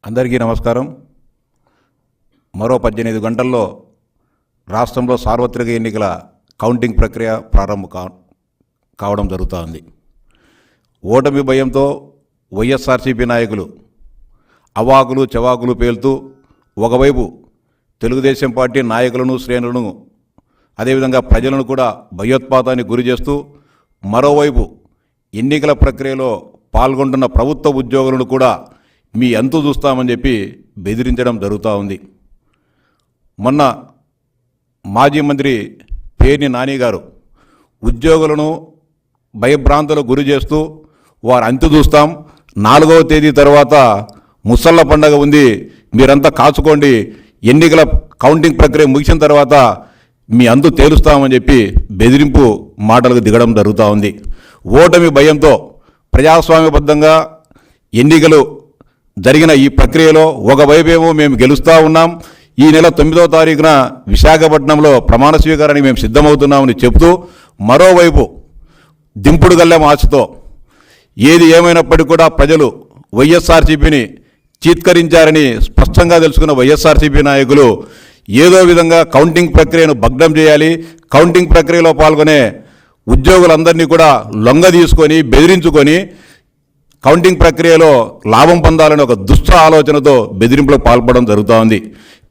అందరికీ నమస్కారం. మరో 18 గంటల్లో రాష్ట్రంలో సార్వత్రిక ఎన్నికల కౌంటింగ్ ప్రక్రియ ప్రారంభం కావడం జరుగుతోంది. ఓటమి భయంతో వైఎస్ఆర్సీపీ నాయకులు అవాకులు చవాకులు పేలుతూ ఒకవైపు తెలుగుదేశం పార్టీ నాయకులను శ్రేణులను అదేవిధంగా ప్రజలను కూడా భయోత్పాతానికి గురి చేస్తూ మరోవైపు ఎన్నికల ప్రక్రియలో పాల్గొంటున్న ప్రభుత్వ ఉద్యోగులను కూడా మీ అంతు చూస్తామని చెప్పి బెదిరించడం జరుగుతూ ఉంది. మొన్న మాజీ మంత్రి పేర్ని నాని గారు ఉద్యోగులను భయభ్రాంతులకు గురి చేస్తూ వారు అంతు చూస్తాం, 4వ తేదీ తర్వాత ముసళ్ళ పండగ ఉంది, మీరంతా కాచుకోండి, ఎన్నికల కౌంటింగ్ ప్రక్రియ ముగిసిన తర్వాత మీ అంతు తేలుస్తామని చెప్పి బెదిరింపు మాటలకు దిగడం జరుగుతూ ఉంది. ఓటమి భయంతో ప్రజాస్వామ్యబద్ధంగా ఎన్నికలు జరిగిన ఈ ప్రక్రియలో ఒకవైపేమో మేము గెలుస్తూ ఉన్నాం, ఈ నెల 9వ తారీఖున విశాఖపట్నంలో ప్రమాణ స్వీకారానికి మేము సిద్ధమవుతున్నామని చెప్తూ మరోవైపు దింపుడు గల్లెం ఆశతో ఏది ఏమైనప్పటికీ కూడా ప్రజలు వైఎస్ఆర్సీపీని చీత్కరించారని స్పష్టంగా తెలుసుకున్న వైఎస్ఆర్సీపీ నాయకులు ఏదో విధంగా కౌంటింగ్ ప్రక్రియను భగ్నం చేయాలి, కౌంటింగ్ ప్రక్రియలో పాల్గొనే ఉద్యోగులందరినీ కూడా లొంగ తీసుకొని బెదిరించుకొని కౌంటింగ్ ప్రక్రియలో లాభం పొందాలని ఒక దుష్ట ఆలోచనతో బెదిరింపులకు పాల్పడడం జరుగుతూ ఉంది.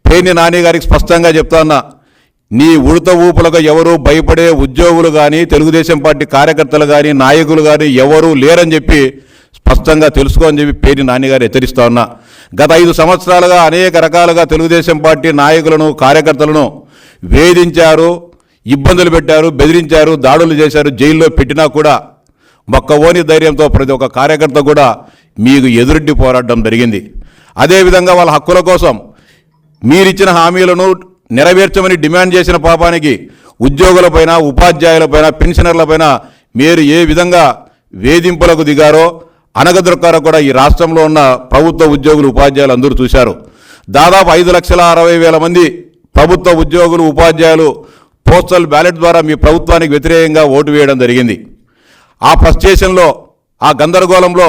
పేర్ని నాని గారికి స్పష్టంగా చెప్తాన్నా, నీ ఉడత ఊపులకు ఎవరు భయపడే ఉద్యోగులు కానీ తెలుగుదేశం పార్టీ కార్యకర్తలు కానీ నాయకులు కానీ ఎవరూ లేరని చెప్పి స్పష్టంగా తెలుసుకోని చెప్పి పేర్ని నాని గారు హెచ్చరిస్తా ఉన్నా. గత 5 సంవత్సరాలుగా అనేక రకాలుగా తెలుగుదేశం పార్టీ నాయకులను కార్యకర్తలను వేధించారు, ఇబ్బందులు పెట్టారు, బెదిరించారు, దాడులు చేశారు, జైల్లో పెట్టినా కూడా మొక్కవోని ధైర్యంతో ప్రతి ఒక్క కార్యకర్త కూడా మీకు ఎదురెడ్డి పోరాటం జరిగింది. అదేవిధంగా వాళ్ళ హక్కుల కోసం మీరిచ్చిన హామీలను నెరవేర్చమని డిమాండ్ చేసిన పాపానికి ఉద్యోగులపైన, ఉపాధ్యాయులపైన, పెన్షనర్లపైన మీరు ఏ విధంగా వేధింపులకు దిగారో అనగదొక్కారో కూడా ఈ రాష్ట్రంలో ఉన్న ప్రభుత్వ ఉద్యోగులు, ఉపాధ్యాయులు అందరూ చూశారు. దాదాపు 5,60,000 మంది ప్రభుత్వ ఉద్యోగులు, ఉపాధ్యాయులు పోస్టల్ బ్యాలెట్ ద్వారా మీ ప్రభుత్వానికి వ్యతిరేకంగా ఓటు వేయడం జరిగింది. ఆ ఫ్రస్ట్రేషన్లో, ఆ గందరగోళంలో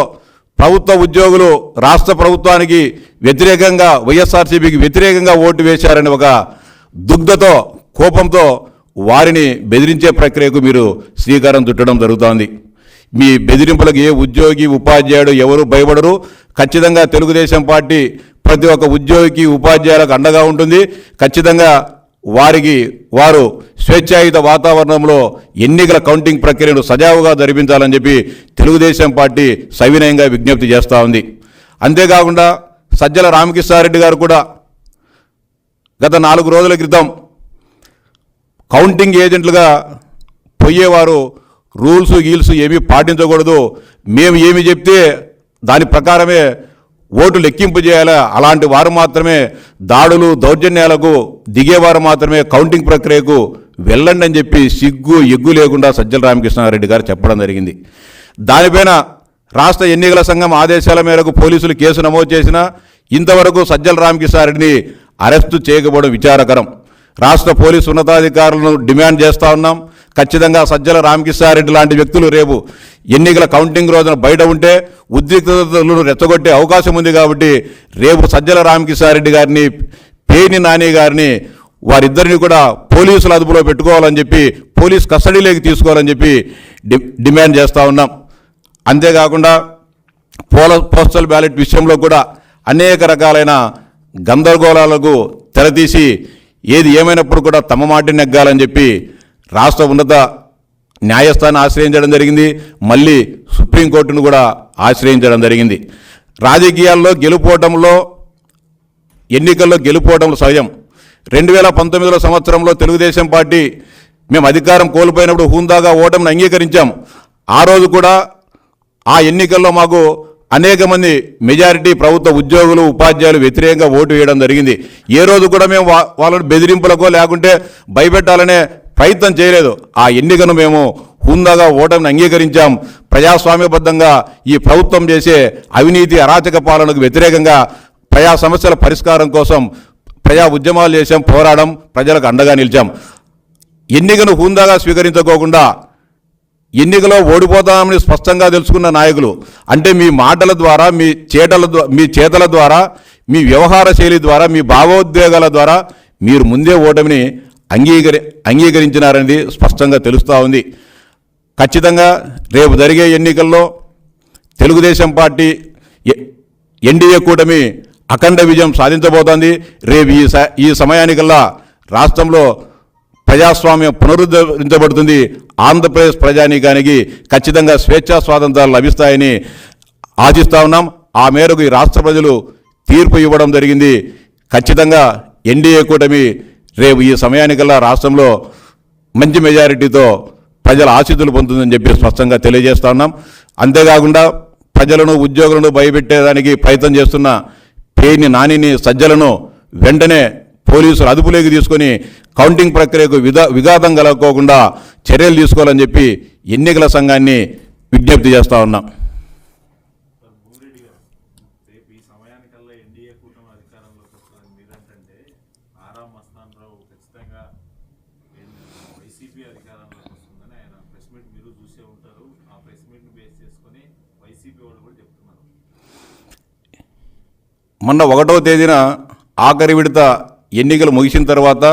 ప్రభుత్వ ఉద్యోగులు రాష్ట్ర ప్రభుత్వానికి వ్యతిరేకంగా, వైఎస్ఆర్సీపీకి వ్యతిరేకంగా ఓటు వేశారని ఒక దుగ్ధతో, కోపంతో వారిని బెదిరించే ప్రక్రియకు మీరు శ్రీకారం చుట్టడం జరుగుతోంది. మీ బెదిరింపులకు ఏ ఉద్యోగి, ఉపాధ్యాయుడు ఎవరు భయపడరు. ఖచ్చితంగా తెలుగుదేశం పార్టీ ప్రతి ఒక్క ఉద్యోగికి, ఉపాధ్యాయులకు అండగా ఉంటుంది. ఖచ్చితంగా వారు స్వేచ్ఛాయుత వాతావరణంలో ఎన్నికల కౌంటింగ్ ప్రక్రియను సజావుగా జరిపించాలని చెప్పి తెలుగుదేశం పార్టీ సవినయంగా విజ్ఞప్తి చేస్తూ ఉంది. అంతేకాకుండా సజ్జల రామకృష్ణారెడ్డి గారు కూడా గత 4 రోజుల క్రితం కౌంటింగ్ ఏజెంట్లుగా పోయేవారు రూల్స్ గీల్స్ ఏమీ పాటించకూడదు, మేము ఏమి చెప్తే దాని ప్రకారమే ఓటు లెక్కింపు చేయాలి, అలాంటి వారు మాత్రమే దాడులు, దౌర్జన్యాలకు దిగేవారు మాత్రమే కౌంటింగ్ ప్రక్రియకు వెళ్ళండి అని చెప్పి సిగ్గు ఎగ్గు లేకుండా సజ్జల రామకృష్ణారెడ్డి గారు చెప్పడం జరిగింది. దానిపైన రాష్ట్ర ఎన్నికల సంఘం ఆదేశాల మేరకు పోలీసులు కేసు నమోదు చేసినా ఇంతవరకు సజ్జల రామకృష్ణారెడ్డిని అరెస్టు చేయకపోవడం విచారకరం. రాష్ట్ర పోలీసు ఉన్నతాధికారులను డిమాండ్ చేస్తూ ఉన్నాం, ఖచ్చితంగా సజ్జల రామకృష్ణారెడ్డి లాంటి వ్యక్తులు రేపు ఎన్నికల కౌంటింగ్ రోజున బయట ఉంటే ఉద్రిక్తతలను రెచ్చగొట్టే అవకాశం ఉంది. కాబట్టి రేపు సజ్జల రామకృష్ణారెడ్డి గారిని, పేర్ని నాని గారిని, వారిద్దరిని కూడా పోలీసుల అదుపులో పెట్టుకోవాలని చెప్పి, పోలీస్ కస్టడీలోకి తీసుకోవాలని చెప్పి డిమాండ్ చేస్తూ ఉన్నాం. అంతేకాకుండా పోస్టల్ బ్యాలెట్ విషయంలో కూడా అనేక రకాలైన గందరగోళాలకు తెరతీసి ఏది ఏమైనప్పుడు కూడా తమ మాట నెగ్గాలని చెప్పి రాష్ట్ర ఉన్నత న్యాయస్థానం ఆశ్రయించడం జరిగింది. మళ్ళీ సుప్రీంకోర్టును కూడా ఆశ్రయించడం జరిగింది. రాజకీయాల్లో గెలుపోవటంలో, ఎన్నికల్లో గెలుపోవటంలో సహజం. 2019 సంవత్సరంలో తెలుగుదేశం పార్టీ మేము అధికారం కోల్పోయినప్పుడు హుందాగా ఓటమిని అంగీకరించాం. ఆ రోజు కూడా ఆ ఎన్నికల్లో మాకు అనేక మంది మెజారిటీ ప్రభుత్వ ఉద్యోగులు, ఉపాధ్యాయులు వ్యతిరేకంగా ఓటు వేయడం జరిగింది. ఏ రోజు కూడా మేము వాళ్ళని బెదిరింపులకో లేకుంటే భయపెట్టాలనే ప్రయత్నం చేయలేదు. ఆ ఎన్నికను మేము హుందాగా ఓటమిని అంగీకరించాం. ప్రజాస్వామ్యబద్ధంగా ఈ ప్రభుత్వం చేసే అవినీతి, అరాచక పాలనకు వ్యతిరేకంగా ప్రజా సమస్యల పరిష్కారం కోసం ప్రజా ఉద్యమాలు చేశాం, పోరాడం, ప్రజలకు అండగా నిలిచాం. ఎన్నికను హుందాగా స్వీకరించుకోకుండా ఎన్నికలో ఓడిపోతామని స్పష్టంగా తెలుసుకున్న నాయకులు, అంటే మీ మాటల ద్వారా, మీ చేతల ద్వారా, మీ వ్యవహార శైలి ద్వారా, మీ భావోద్వేగాల ద్వారా మీరు ముందే ఓటమిని అంగీకరించినారనేది స్పష్టంగా తెలుస్తూ ఉంది. ఖచ్చితంగా రేపు జరిగే ఎన్నికల్లో తెలుగుదేశం పార్టీ ఎన్డీఏ కూటమి అఖండ విజయం సాధించబోతోంది. రేపు ఈ సమయానికల్లా రాష్ట్రంలో ప్రజాస్వామ్యం పునరుద్ధరించబడుతుంది. ఆంధ్రప్రదేశ్ ప్రజానీకానికి ఖచ్చితంగా స్వేచ్ఛా స్వాతంత్రాలు లభిస్తాయని ఆశిస్తూ ఉన్నాం. ఆ మేరకు ఈ రాష్ట్ర ప్రజలు తీర్పు ఇవ్వడం జరిగింది. ఖచ్చితంగా ఎన్డీఏ కూటమి రేపు ఈ సమయానికల్లా రాష్ట్రంలో మంచి మెజారిటీతో ప్రజల ఆశీస్సులు పొందుతుందని చెప్పి స్పష్టంగా తెలియజేస్తా ఉన్నాం. అంతేకాకుండా ప్రజలను, ఉద్యోగులను భయపెట్టేదానికి ప్రయత్నం చేస్తున్న పేర్ని నానిని, సజ్జలను వెంటనే పోలీసులు అదుపులోకి తీసుకొని కౌంటింగ్ ప్రక్రియకు విఘాతం కలగకోకుండా చర్యలు తీసుకోవాలని చెప్పి ఎన్నికల సంఘాన్ని విజ్ఞప్తి చేస్తూ ఉన్నాం. మొన్న 1వ తేదీన ఆఖరి విడత ఎన్నికలు ముగిసిన తర్వాత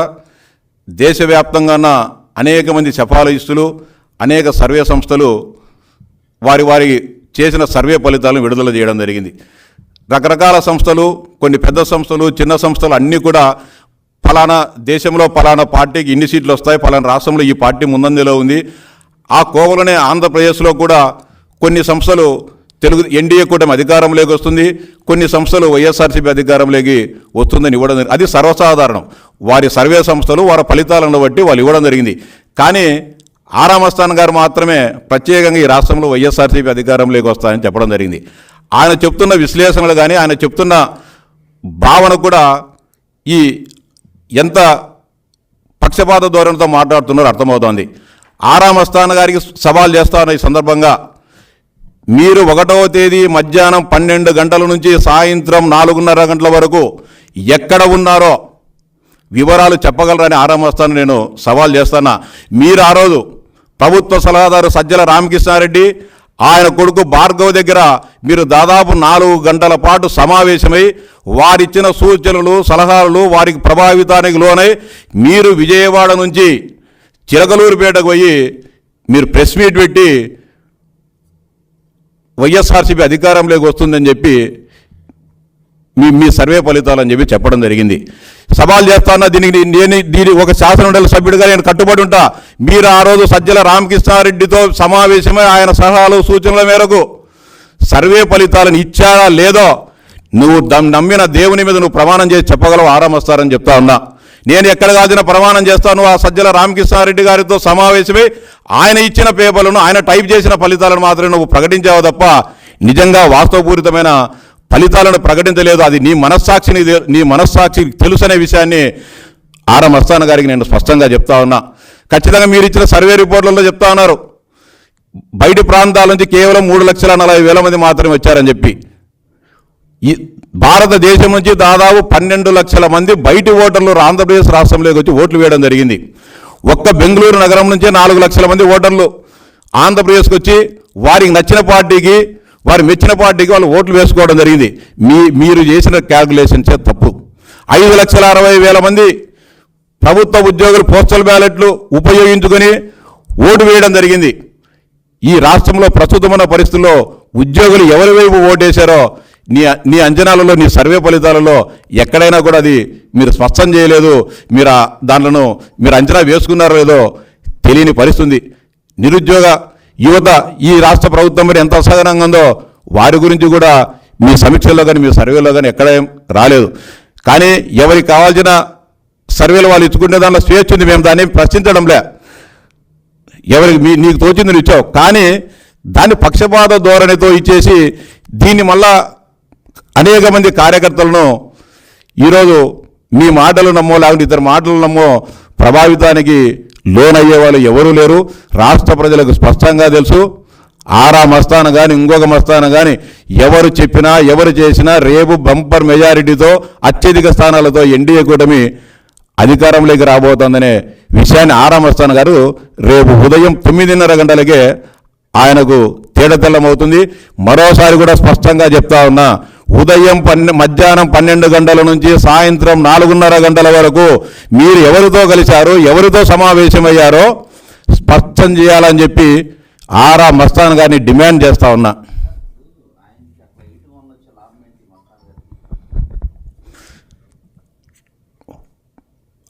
దేశవ్యాప్తంగా అనేక మంది సెఫాలజిస్టులు, అనేక సర్వే సంస్థలు వారి చేసిన సర్వే ఫలితాలను విడుదల చేయడం జరిగింది. రకరకాల సంస్థలు, కొన్ని పెద్ద సంస్థలు, చిన్న సంస్థలు అన్నీ కూడా ఫలానా దేశంలో ఫలానా పార్టీకి ఇన్ని సీట్లు వస్తాయి, ఫలానా రాష్ట్రంలో ఈ పార్టీ ముందంజలో ఉంది. ఆ కోవలోనే ఆంధ్రప్రదేశ్లో కూడా కొన్ని సంస్థలు ఎన్డీఏ కూటమి అధికారంలోకి వస్తుంది, కొన్ని సంస్థలు వైఎస్ఆర్సీపీ అధికారంలోకి వస్తుందని ఇవ్వడం జరిగింది. అది సర్వసాధారణం. వారి సర్వే సంస్థలు వారి ఫలితాలను బట్టి వాళ్ళు ఇవ్వడం జరిగింది. కానీ ఆరామస్థాన్ గారు మాత్రమే ప్రత్యేకంగా ఈ రాష్ట్రంలో వైఎస్ఆర్సీపీ అధికారంలోకి వస్తాయని చెప్పడం జరిగింది. ఆయన చెప్తున్న విశ్లేషణలు కానీ, ఆయన చెప్తున్న భావన కూడా ఎంత పక్షపాత ధోరణితో మాట్లాడుతున్నారో అర్థమవుతోంది. ఆరామస్థాన్ గారికి సవాల్ చేస్తాను ఈ సందర్భంగా, మీరు 1వ తేదీ మధ్యాహ్నం 12 గంటల నుంచి సాయంత్రం 4:30 గంటల వరకు ఎక్కడ ఉన్నారో వివరాలు చెప్పగలరని ఆరామస్థాన్ నేను సవాల్ చేస్తున్నా. మీరు ఆ రోజు ప్రభుత్వ సలహాదారు సజ్జల రామకృష్ణారెడ్డి, ఆయన కొడుకు భార్గవ్ దగ్గర మీరు దాదాపు 4 గంటల పాటు సమావేశమై వారిచ్చిన సూచనలు, సలహాలు వారికి ప్రభావితానికి లోనై మీరు విజయవాడ నుంచి చిలకలూరుపేటకు పోయి మీరు ప్రెస్ మీట్ పెట్టి వైఎస్ఆర్సీపీ అధికారంలోకి వస్తుందని చెప్పి మీ సర్వే ఫలితాలని చెప్పి చెప్పడం జరిగింది. సవాల్ చేస్తాను, దీనికి ఒక శాసనమండలి సభ్యుడిగా నేను కట్టుబడి ఉంటా. మీరు ఆ రోజు సజ్జల రామకృష్ణారెడ్డితో సమావేశమై ఆయన సలహాలు, సూచనల మేరకు సర్వే ఫలితాలను ఇచ్చారా లేదో నువ్వు నమ్మిన దేవుని మీద నువ్వు ప్రమాణం చేసి చెప్పగలవు ఆరామస్తారని చెప్తా ఉన్నా. నేను ఎక్కడ కాదిన ప్రమాణం చేస్తాను, ఆ సజ్జల రామకృష్ణారెడ్డి గారితో సమావేశమై ఆయన ఇచ్చిన పేపర్లను, ఆయన టైప్ చేసిన ఫలితాలను మాత్రమే నువ్వు ప్రకటించావు తప్ప నిజంగా వాస్తవపూరితమైన ఫలితాలను ప్రకటించలేదు. అది నీ మనస్సాక్షికి తెలుసనే విషయాన్ని ఆరామస్థాన్ గారికి నేను స్పష్టంగా చెప్తా ఉన్నా. ఖచ్చితంగా మీరు ఇచ్చిన సర్వే రిపోర్ట్లలో చెప్తా ఉన్నారు, బయటి ప్రాంతాల నుంచి కేవలం 3,40,000 మంది మాత్రమే వచ్చారని చెప్పి. ఈ భారతదేశం నుంచి దాదాపు 12 లక్షల మంది బయటి ఓటర్లు ఆంధ్రప్రదేశ్ రాష్ట్రంలోకి వచ్చి ఓట్లు వేయడం జరిగింది. ఒక్క బెంగళూరు నగరం నుంచే 4 లక్షల మంది ఓటర్లు ఆంధ్రప్రదేశ్కి వచ్చి వారికి నచ్చిన పార్టీకి, వారు మెచ్చిన పార్టీకి వాళ్ళు ఓట్లు వేసుకోవడం జరిగింది. మీరు చేసిన క్యాల్కులేషన్సే తప్పు. 5,60,000 మంది ప్రభుత్వ ఉద్యోగులు పోస్టల్ బ్యాలెట్లు ఉపయోగించుకొని ఓటు వేయడం జరిగింది. ఈ రాష్ట్రంలో ప్రస్తుతమైన పరిస్థితుల్లో ఉద్యోగులు ఎవరి వైపు ఓటేశారో నీ అంచనాలలో, నీ సర్వే ఫలితాలలో ఎక్కడైనా కూడా అది మీరు స్పష్టం చేయలేదు. దాంట్లో మీరు అంచనా వేసుకున్నారో లేదో తెలియని పరిస్థితి. నిరుద్యోగ యువత ఈ రాష్ట్ర ప్రభుత్వం మీద ఎంత అసహనంగా ఉందో వారి గురించి కూడా మీ సమీక్షల్లో కానీ, మీ సర్వేలో కానీ ఎక్కడ రాలేదు. కానీ ఎవరికి కావాల్సిన సర్వేలు వాళ్ళు ఇచ్చుకునే దాంట్లో స్వేచ్ఛ ఉంది, మేము దాన్ని ప్రశ్నించడంలే. ఎవరికి నీకు తోచింది ఇచ్చావు, కానీ దాన్ని పక్షపాత ధోరణితో ఇచ్చేసి దీన్ని మళ్ళా అనేక మంది కార్యకర్తలను ఈరోజు మీ మాటలు నమ్మో, లేకుంటే ఇతర మాటలు నమ్మో ప్రభావితానికి లోనయ్యే వాళ్ళు ఎవరూ లేరు. రాష్ట్ర ప్రజలకు స్పష్టంగా తెలుసు. ఆరామస్థాన్ కానీ, ఇంకొక మస్థాన్ కానీ ఎవరు చెప్పినా, ఎవరు చేసినా రేపు బంపర్ మెజారిటీతో అత్యధిక స్థానాలతో ఎన్డీఏ కూటమి అధికారంలోకి రాబోతోందనే విషయాన్ని ఆరా మస్తాన్ గారు రేపు ఉదయం 9:30 గంటలకే ఆయనకు తేటతెల్లమవుతుంది. మరోసారి కూడా స్పష్టంగా చెప్తా ఉన్నా, ఉదయం మధ్యాహ్నం 12 గంటల నుంచి సాయంత్రం 4:30 గంటల వరకు మీరు ఎవరితో కలిశారో, ఎవరితో సమావేశమయ్యారో స్పష్టం చేయాలని చెప్పి ఆరా మస్తాన్ గారిని డిమాండ్ చేస్తా ఉన్నా.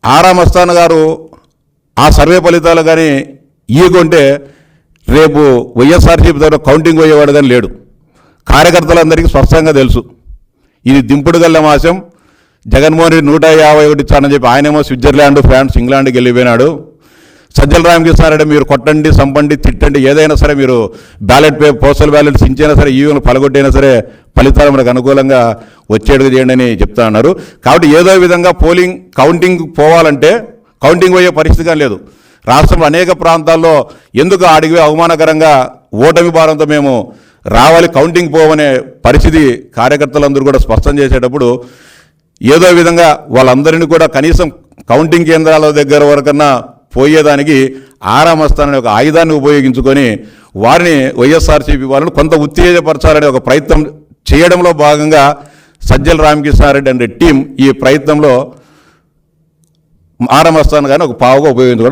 ఆరా మస్తాన్ గారు ఆ సర్వే ఫలితాలు కానీ ఇయ్యకుంటే రేపు వైఎస్ఆర్సీపీ ద్వారా కౌంటింగ్ పోయేవాడు కానీ లేడు. కార్యకర్తలందరికీ స్పష్టంగా తెలుసు ఇది దింపుడు గల్ల మాసం. జగన్మోహన్ రెడ్డి 151 ఇచ్చానని చెప్పి ఆయనేమో స్విట్జర్లాండ్, ఫ్రాన్స్, ఇంగ్లాండ్కి వెళ్ళిపోయినాడు. సజ్జల రామకృష్ణారెడ్డి మీరు కొట్టండి, సంపండి, తిట్టండి, ఏదైనా సరే మీరు పోస్టల్ బ్యాలెట్స్ ఇచ్చినా సరే, ఈవీఎంలు పలగొట్టైనా సరే ఫలితాలు మనకు అనుకూలంగా వచ్చేట్టుగా చేయండి అని చెప్తా ఉన్నారు. కాబట్టి ఏదో విధంగా కౌంటింగ్ పోవాలంటే కౌంటింగ్ పోయే పరిస్థితి కానీ లేదు. రాష్ట్రంలో అనేక ప్రాంతాల్లో ఎందుకు అడిగి అవమానకరంగా ఓటమి భారంతో మేము రావాలి, కౌంటింగ్ పోవనే పరిస్థితి కార్యకర్తలందరూ కూడా స్పష్టం చేసేటప్పుడు ఏదో విధంగా వాళ్ళందరినీ కూడా కనీసం కౌంటింగ్ కేంద్రాల దగ్గర వరకన్నా పోయేదానికి ఆరా మస్తాన్ అనే ఒక ఆయుధాన్ని ఉపయోగించుకొని వారిని వైఎస్ఆర్సీపీ వాళ్ళని కొంత ఉత్తేజపరచాలనే ఒక ప్రయత్నం చేయడంలో భాగంగా సజ్జల రామకృష్ణారెడ్డి అనే టీం ఈ ప్రయత్నంలో ఆరా మస్తాన్ గారిని ఒక పావుగా ఉపయోగించుకోవడం